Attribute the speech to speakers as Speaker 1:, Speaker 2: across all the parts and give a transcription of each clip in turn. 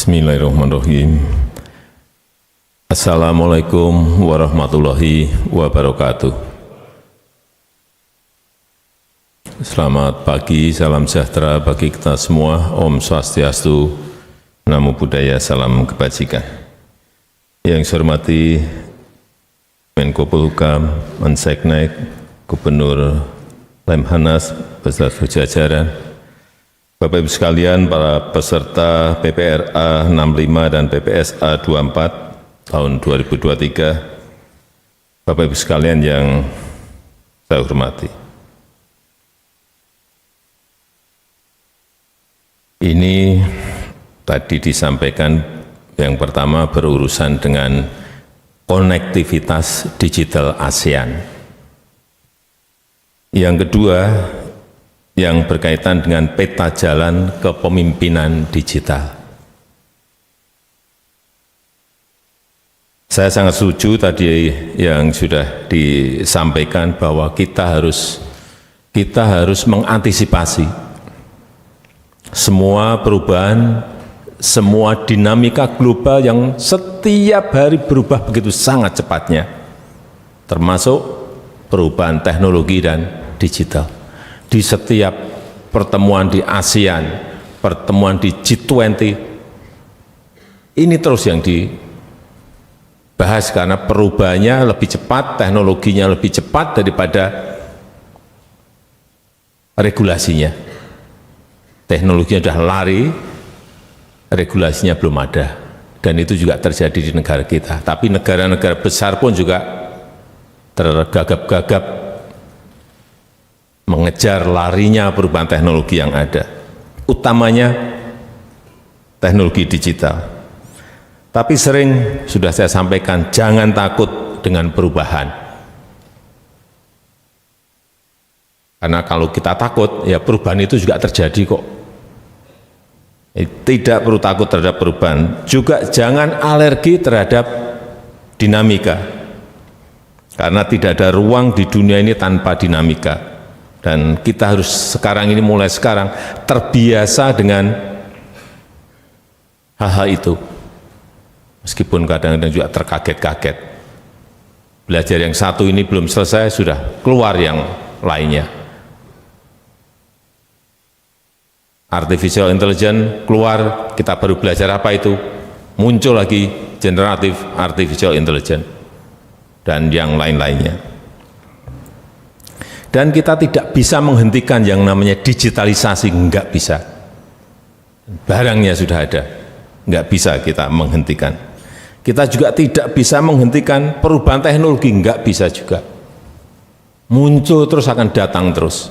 Speaker 1: Bismillahirrahmanirrahim. Assalamualaikum warahmatullahi wabarakatuh. Selamat pagi, salam sejahtera bagi kita semua. Om Swastiastu, Namo Buddhaya, salam kebajikan. Yang saya hormati Menko Polhukam, Menseknek, Gubernur Lemhanas, beserta jajaran, Bapak Ibu sekalian, para peserta PPRA 65 dan PPSA 24 tahun 2023, Bapak Ibu sekalian yang saya hormati. Ini tadi disampaikan yang pertama berurusan dengan konektivitas digital ASEAN. Yang kedua, yang berkaitan dengan peta jalan kepemimpinan digital. Saya sangat setuju tadi yang sudah disampaikan bahwa kita harus mengantisipasi semua perubahan, semua dinamika global yang setiap hari berubah begitu sangat cepatnya, termasuk perubahan teknologi dan digital. Di setiap pertemuan di ASEAN, pertemuan di G20, ini terus yang dibahas karena perubahannya lebih cepat, teknologinya lebih cepat daripada regulasinya. Teknologinya sudah lari, regulasinya belum ada. Dan itu juga terjadi di negara kita. Tapi negara-negara besar pun juga tergagap-gagap mengejar larinya perubahan teknologi yang ada, utamanya teknologi digital. Tapi sering sudah saya sampaikan, jangan takut dengan perubahan. Karena kalau kita takut, ya perubahan itu juga terjadi kok. Tidak perlu takut terhadap perubahan. Juga jangan alergi terhadap dinamika. Karena tidak ada ruang di dunia ini tanpa dinamika. Dan kita harus sekarang ini, mulai sekarang, terbiasa dengan hal-hal itu. Meskipun kadang-kadang juga terkaget-kaget. Belajar yang satu ini belum selesai, sudah keluar yang lainnya. Artificial intelligence keluar, kita baru belajar apa itu. Muncul lagi generatif artificial intelligence. Dan yang lain-lainnya. Dan kita tidak bisa menghentikan yang namanya digitalisasi, enggak bisa. Barangnya sudah ada, enggak bisa kita menghentikan. Kita juga tidak bisa menghentikan perubahan teknologi, enggak bisa juga. Muncul terus, akan datang terus.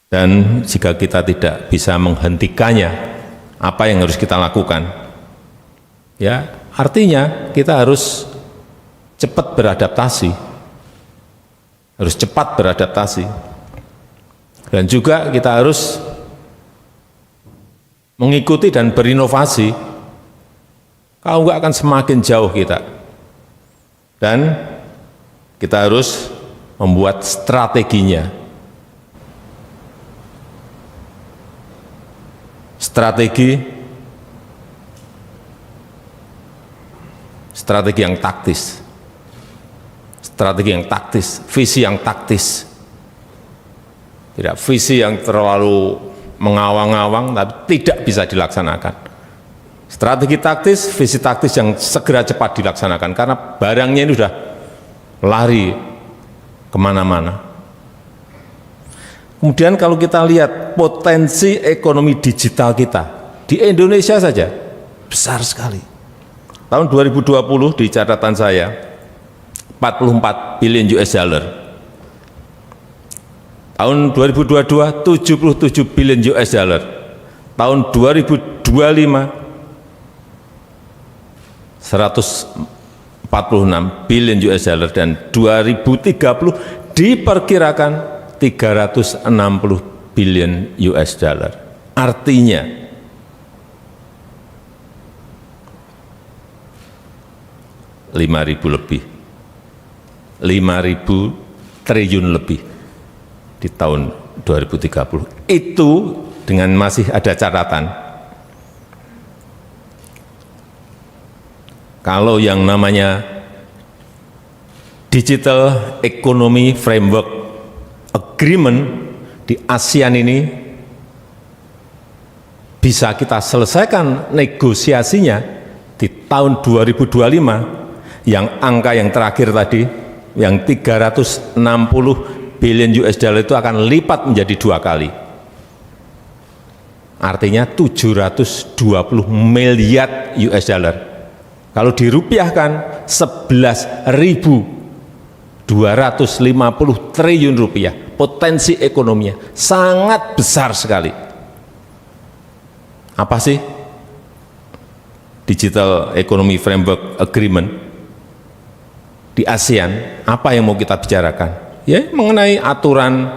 Speaker 1: Dan jika kita tidak bisa menghentikannya, apa yang harus kita lakukan? Ya, artinya kita harus cepat beradaptasi, harus cepat beradaptasi, dan juga kita harus mengikuti dan berinovasi. Kalau enggak akan semakin jauh kita, dan kita harus membuat strateginya, strategi yang taktis. Strategi yang taktis, visi yang taktis. Tidak visi yang terlalu mengawang-awang, tapi tidak bisa dilaksanakan. Strategi taktis, visi taktis yang segera cepat dilaksanakan, karena barangnya ini sudah lari kemana-mana. Kemudian kalau kita lihat potensi ekonomi digital kita, di Indonesia saja, besar sekali. Tahun 2020 di catatan saya, 44 billion US dollar. Tahun 2022, 77 billion US dollar. Tahun 2025, 146 billion US dollar. Dan 2030 diperkirakan 360 billion US dollar. Artinya, 5.000 lebih. 5.000 triliun lebih di tahun 2030. Itu dengan masih ada catatan. Kalau yang namanya Digital Economy Framework Agreement di ASEAN ini bisa kita selesaikan negosiasinya di tahun 2025, yang angka yang terakhir tadi, yang 360 billion US dollar itu akan lipat menjadi 2 kali. Artinya 720 miliar US dollar. Kalau dirupiahkan 11.250 triliun rupiah, potensi ekonominya sangat besar sekali. Apa sih Digital Economy Framework Agreement di ASEAN? Apa yang mau kita bicarakan? Ya, mengenai aturan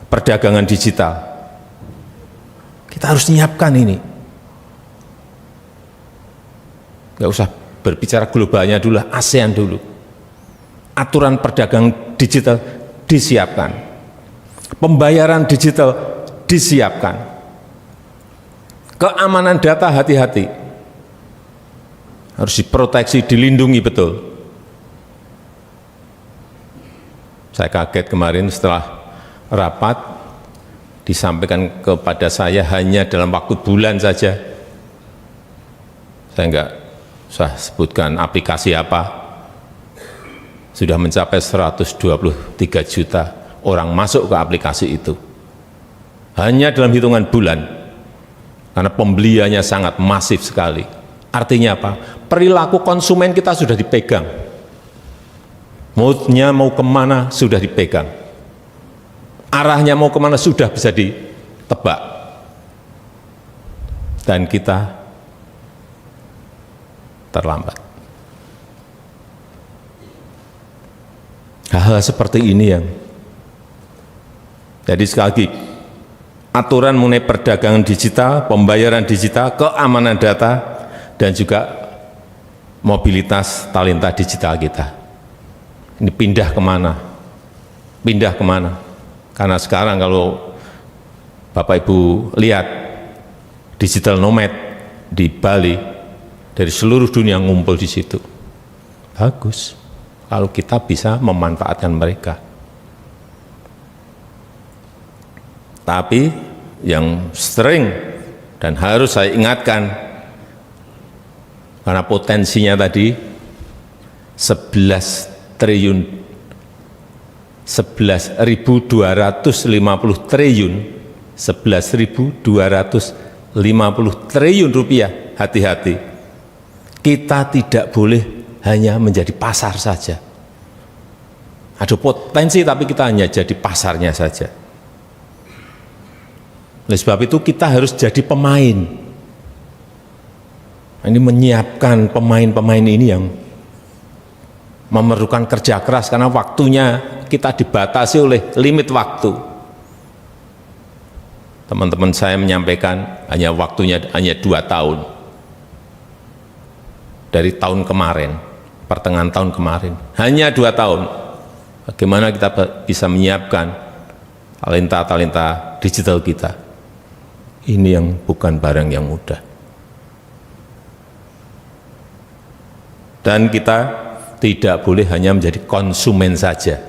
Speaker 1: perdagangan digital. Kita harus menyiapkan ini. Nggak usah berbicara globalnya dulu, ASEAN dulu. Aturan perdagangan digital disiapkan. Pembayaran digital disiapkan. Keamanan data hati-hati. Harus diproteksi, dilindungi betul. Saya kaget kemarin setelah rapat, disampaikan kepada saya hanya dalam waktu bulan saja. Saya enggak usah sebutkan aplikasi apa. Sudah mencapai 123 juta orang masuk ke aplikasi itu. Hanya dalam hitungan bulan. Karena pembeliannya sangat masif sekali. Artinya apa? Perilaku konsumen kita sudah dipegang. Moodnya mau kemana sudah dipegang. Arahnya mau kemana sudah bisa ditebak. Dan kita terlambat. Hal-hal seperti ini yang jadi sekali lagi, aturan mengenai perdagangan digital, pembayaran digital, keamanan data, dan juga mobilitas talenta digital kita. Ini pindah kemana? Pindah kemana? Karena sekarang kalau Bapak Ibu lihat, digital nomad di Bali, dari seluruh dunia ngumpul di situ. Bagus, kalau kita bisa memanfaatkan mereka. Tapi yang sering dan harus saya ingatkan, karena potensinya tadi 11.250 triliun, 11.250 triliun rupiah, hati-hati. Kita tidak boleh hanya menjadi pasar saja. Ada potensi tapi kita hanya jadi pasarnya saja. Oleh sebab itu kita harus jadi pemain. Ini menyiapkan pemain-pemain ini yang memerlukan kerja keras karena waktunya kita dibatasi oleh limit waktu. Teman-teman saya menyampaikan hanya waktunya hanya 2 tahun. Dari tahun kemarin, pertengahan tahun kemarin, hanya 2 tahun. Bagaimana kita bisa menyiapkan talenta-talenta digital kita? Ini yang bukan barang yang mudah. Dan kita tidak boleh hanya menjadi konsumen saja.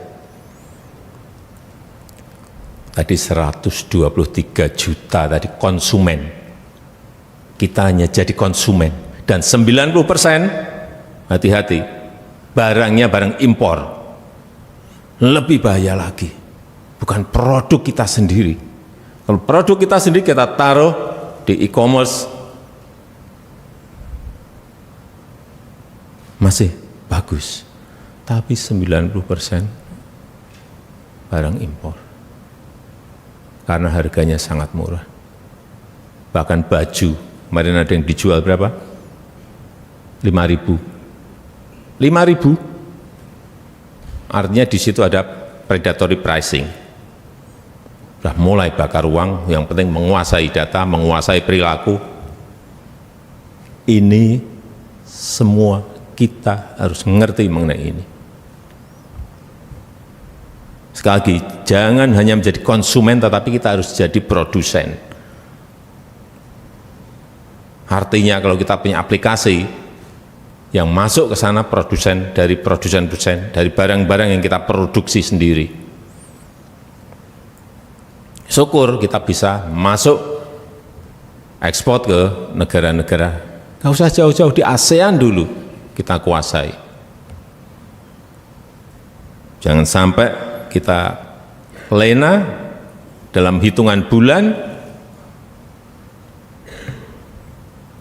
Speaker 1: Tadi 123 juta tadi konsumen. Kita hanya jadi konsumen. Dan 90% hati-hati, barangnya barang impor. Lebih bahaya lagi, bukan produk kita sendiri. Kalau produk kita sendiri kita taruh di e-commerce, masih bagus. Tapi 90% barang impor. Karena harganya sangat murah. Bahkan baju, kemarin ada yang dijual berapa? 5.000. 5.000. Artinya di situ ada predatory pricing. Sudah mulai bakar uang, yang penting menguasai data, menguasai perilaku. Ini semua kita harus mengerti mengenai ini. Sekali lagi, jangan hanya menjadi konsumen, tetapi kita harus jadi produsen. Artinya kalau kita punya aplikasi yang masuk ke sana dari produsen-produsen, dari barang-barang yang kita produksi sendiri. Syukur kita bisa masuk ekspor ke negara-negara. Nggak usah jauh-jauh, di ASEAN dulu kita kuasai. Jangan sampai kita lena dalam hitungan bulan.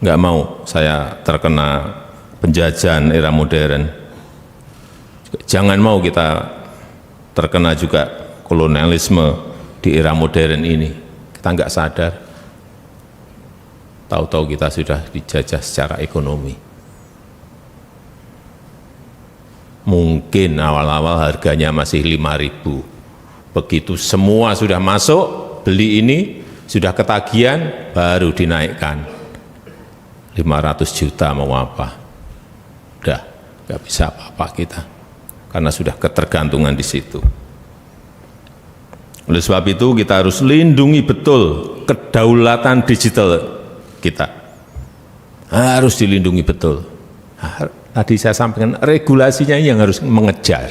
Speaker 1: Nggak mau saya terkena penjajahan era modern. Jangan mau kita terkena juga kolonialisme di era modern ini. Kita nggak sadar. Tahu-tahu kita sudah dijajah secara ekonomi. Mungkin awal-awal harganya masih 5.000. Begitu semua sudah masuk, beli ini, sudah ketagihan, baru dinaikkan. 500 juta mau apa? Udah, nggak bisa apa-apa kita, karena sudah ketergantungan di situ. Oleh sebab itu kita harus lindungi betul kedaulatan digital kita. Harus dilindungi betul. Tadi saya sampaikan regulasinya yang harus mengejar.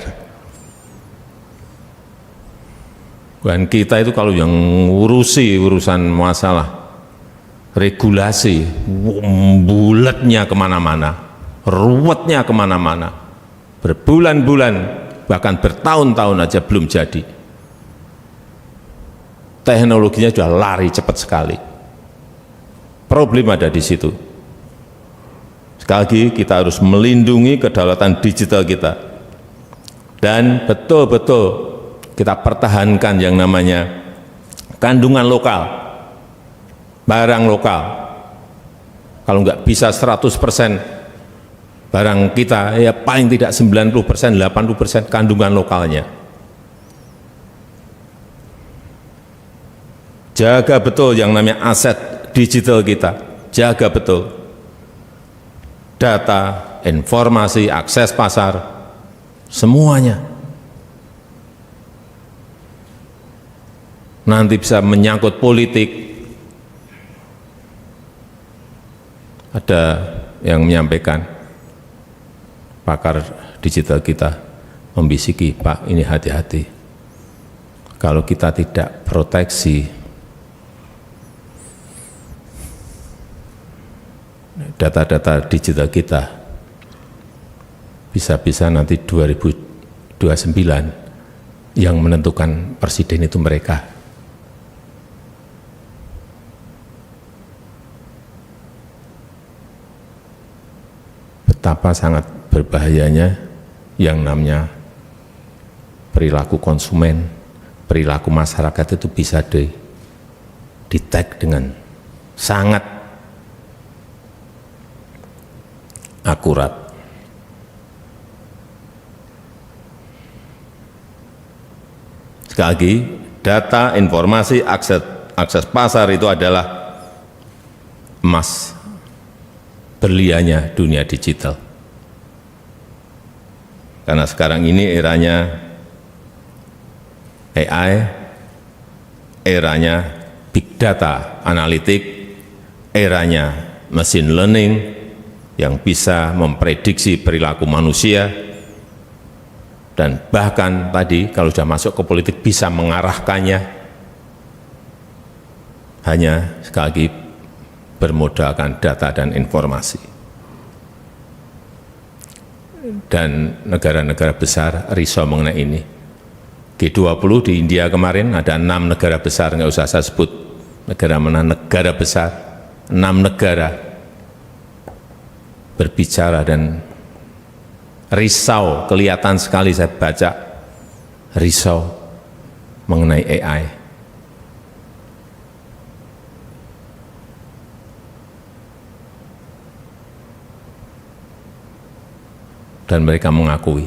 Speaker 1: Dan kita itu kalau yang ngurusi urusan masalah regulasi, bulatnya kemana-mana, ruwetnya kemana-mana, berbulan-bulan, bahkan bertahun-tahun aja belum jadi. Teknologinya sudah lari cepat sekali. Problem ada di situ. Sekali lagi kita harus melindungi kedaulatan digital kita. Dan betul-betul kita pertahankan yang namanya kandungan lokal. Barang lokal. Kalau nggak bisa 100% barang kita, ya paling tidak 90%, 80% kandungan lokalnya. Jaga betul yang namanya aset digital kita. Jaga betul. Data, informasi, akses pasar, semuanya. Nanti bisa menyangkut politik. Ada yang menyampaikan, pakar digital kita membisiki, Pak, ini hati-hati. Kalau kita tidak proteksi data-data digital kita, bisa-bisa nanti 2029 yang menentukan presiden itu mereka. Betapa sangat berbahayanya yang namanya perilaku konsumen, perilaku masyarakat itu bisa di-tag dengan sangat akurat. Sekali lagi, data, informasi, akses pasar itu adalah emas berliannya dunia digital. Karena sekarang ini eranya AI, eranya big data analitik, eranya machine learning yang bisa memprediksi perilaku manusia, dan bahkan tadi kalau sudah masuk ke politik bisa mengarahkannya. Hanya sekali lagi bermodalkan data dan informasi. Dan negara-negara besar risau mengenai ini. G20 di India kemarin ada 6 negara besar, nggak usah saya sebut negara mana, negara besar, 6 negara berbicara dan risau, kelihatan sekali saya baca risau mengenai AI. Dan mereka mengakui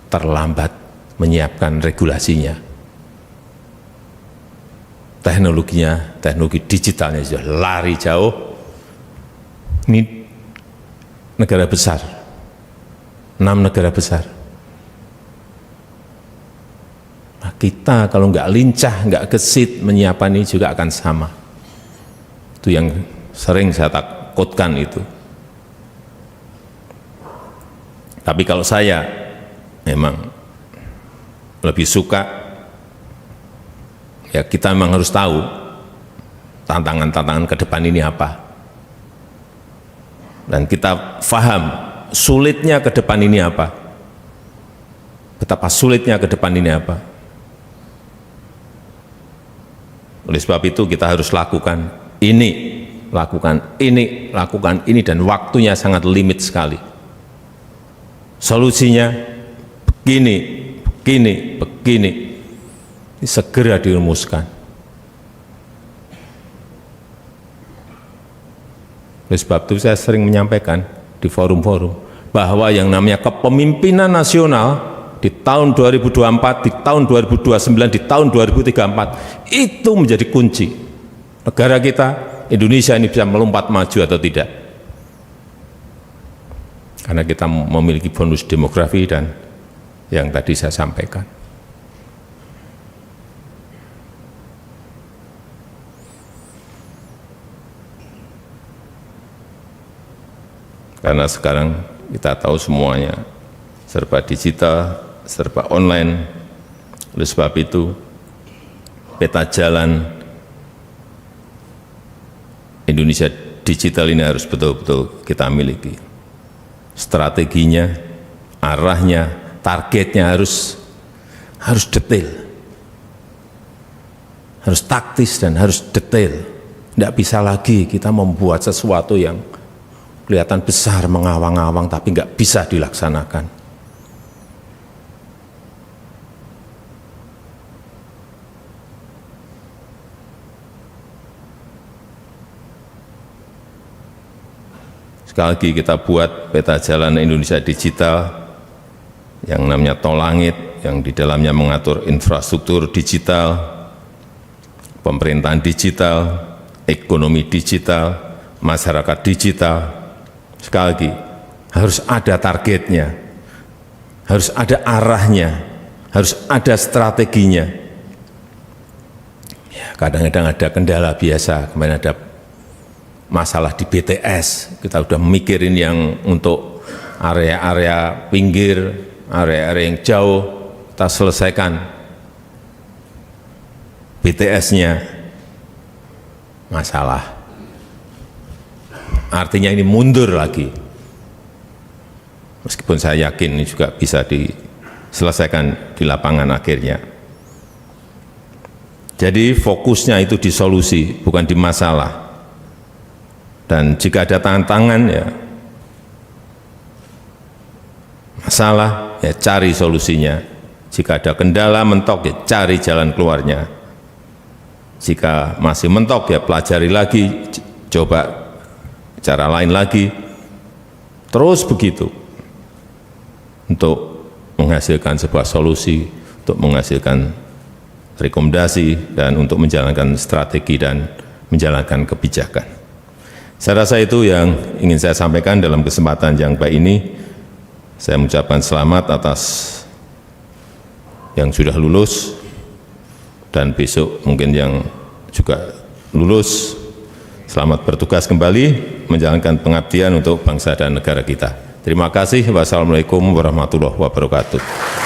Speaker 1: terlambat menyiapkan regulasinya. Teknologinya, teknologi digitalnya sudah lari jauh. Ini negara besar, 6 negara besar. Nah, kita kalau nggak lincah, nggak gesit menyiapkan ini juga akan sama. Itu yang sering saya takutkan itu. Tapi kalau saya memang lebih suka, ya kita memang harus tahu tantangan-tantangan ke depan ini apa. Dan kita paham sulitnya ke depan ini apa. Betapa sulitnya ke depan ini apa. Oleh sebab itu kita harus lakukan ini, lakukan ini, dan waktunya sangat limit sekali. Solusinya begini. Ini segera dirumuskan. Oleh sebab itu saya sering menyampaikan di forum-forum bahwa yang namanya kepemimpinan nasional di tahun 2024, di tahun 2029, di tahun 2034 itu menjadi kunci negara kita, Indonesia ini bisa melompat maju atau tidak. Karena kita memiliki bonus demografi dan yang tadi saya sampaikan. Karena sekarang kita tahu semuanya serba digital, serba online. Oleh sebab itu, peta jalan Indonesia digital ini harus betul-betul kita miliki. Strateginya, arahnya, targetnya harus detail, harus taktis dan harus detail. Tidak bisa lagi kita membuat sesuatu yang kelihatan besar, mengawang-awang, tapi nggak bisa dilaksanakan. Sekali lagi kita buat peta jalan Indonesia digital, yang namanya tol langit, yang di dalamnya mengatur infrastruktur digital, pemerintahan digital, ekonomi digital, masyarakat digital. Sekali lagi, harus ada targetnya, harus ada arahnya, harus ada strateginya. Ya, kadang-kadang ada kendala biasa, kemarin ada masalah di BTS, kita udah mikirin yang untuk area-area pinggir, area-area yang jauh, kita selesaikan BTS-nya, masalah. Artinya ini mundur lagi. Meskipun saya yakin ini juga bisa diselesaikan di lapangan akhirnya. Jadi fokusnya itu di solusi, bukan di masalah. Dan jika ada tantangan, ya masalah, ya cari solusinya. Jika ada kendala mentok, ya cari jalan keluarnya. Jika masih mentok, ya pelajari lagi, coba cara lain lagi, terus begitu untuk menghasilkan sebuah solusi, untuk menghasilkan rekomendasi, dan untuk menjalankan strategi dan menjalankan kebijakan. Saya rasa itu yang ingin saya sampaikan dalam kesempatan yang baik ini. Saya mengucapkan selamat atas yang sudah lulus, dan besok mungkin yang juga lulus. Selamat bertugas kembali, menjalankan pengabdian untuk bangsa dan negara kita. Terima kasih. Wassalamualaikum warahmatullahi wabarakatuh.